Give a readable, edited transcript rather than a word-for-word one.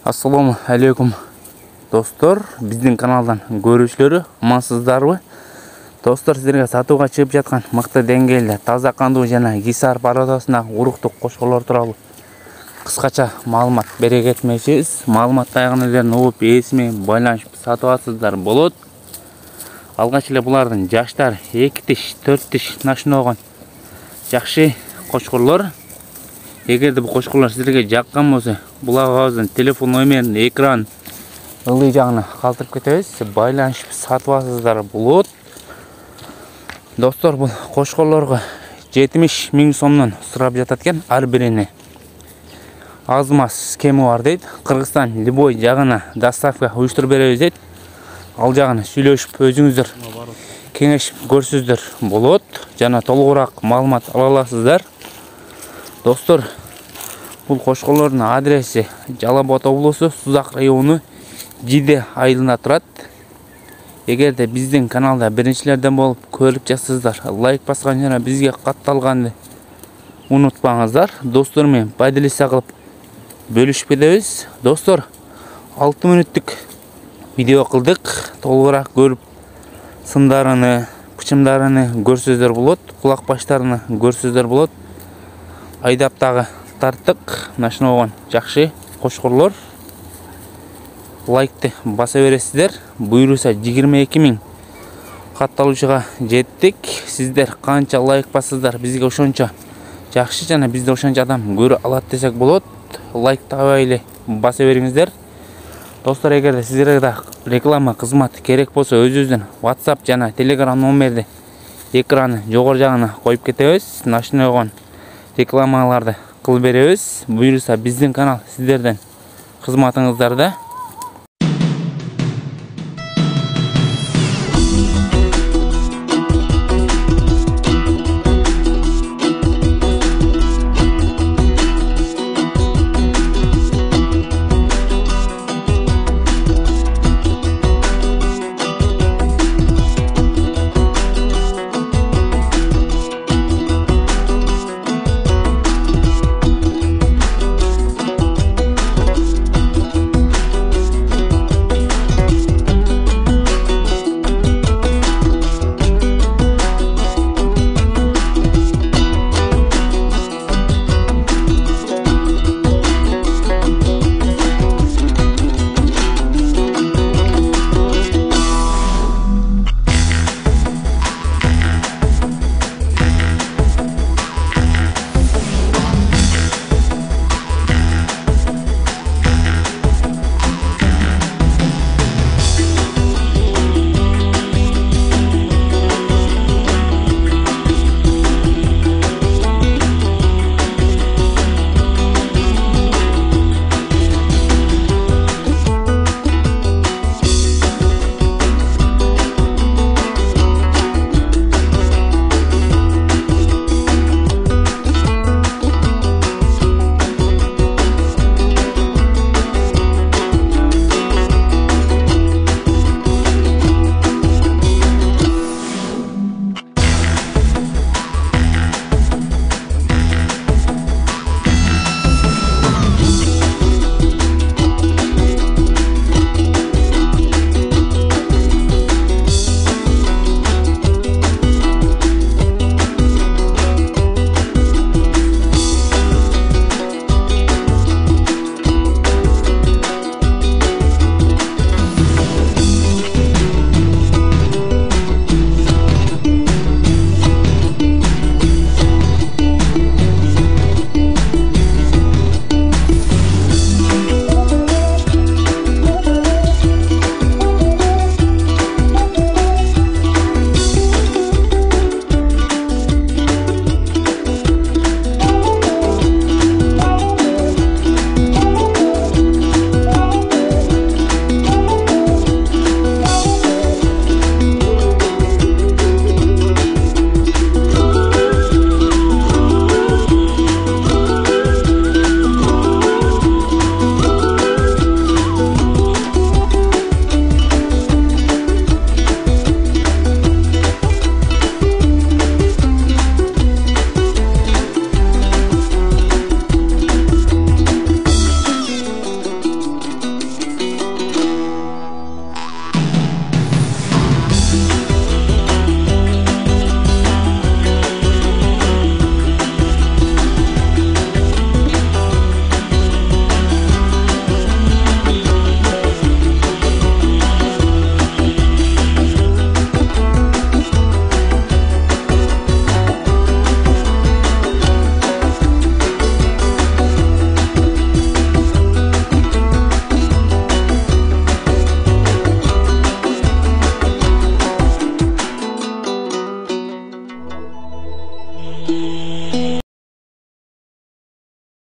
Assalamu alaikum dostlar, bizдің каналдан көрүүчүлөрү амансыздарбы? Достор, сіздерге сатууга чыгып жаткан мыкты деңгээлде таза кандуу жана гисар породасындагы уруктук кошколор тууралуу кыскача маалымат бере кетмекчибиз. Маалымат аягына угуп, ээси байланышып сатып алсаңыздар болот. Алгач эле булардын жаштары 2 тиш, 4 тиш нашыногон жакшы кошкорлор. Эгерде бул кошкорлор силерге жаккан болсо, булагыбыздын телефон номерин экран ылдый жагына калтырып кетебиз. Байланышып сатып алсаңыздар болот. Достор, бул кошкорлорго 70 000 сомдон сурап жатат экен ар бирине. Аз маз кеми бар дейт. Кыргызстан любой жагына доставка уюштуруп беребиз дейт. Ал жагына сүйлөшүп өзүңүздөр кеңешип көрсөздөр болот. Жана толугураак маалымат ала аласыздар. Достор, бұл кошкорлордун адреси Жалал Абад облусу, Сузак району, Жиде айылында турат. Эгерде биздин каналда биринчилерден болуп көрүп жатсаңыздар, лайк баскан жана бизге катталганды унутпаңыздар. Достор менен поделиться кылып бөлүшүп кетебиз. Достор, 6 мүнөттүк видео кылдык. Толугураак көрүп сымдарыны, бычымдарыны көрсөздөр болот, кулак баштарыны көрсөздөр болот. Айдаптагы тарттык, нашыногон жакшы кошкорлор. Лайкты баса бересиздер. Буйруса 22 000 катталуучуга жеттик. Сиздер канча лайк бассыздар, бизге ошончо жакшы жана бизде ошончо адам көрө алат десек болот. Лайк табай эле баса бериңиздер. Достор, эгерде сиздерге да реклама кызматы керек болсо, өзүбүздүн WhatsApp жана Telegram номерди экраны жогору жагына коюп кетебиз. Нашыногон рекламаларды кылып беребиз. Буйруса биздин канал сиздерден кызматыңыздарда.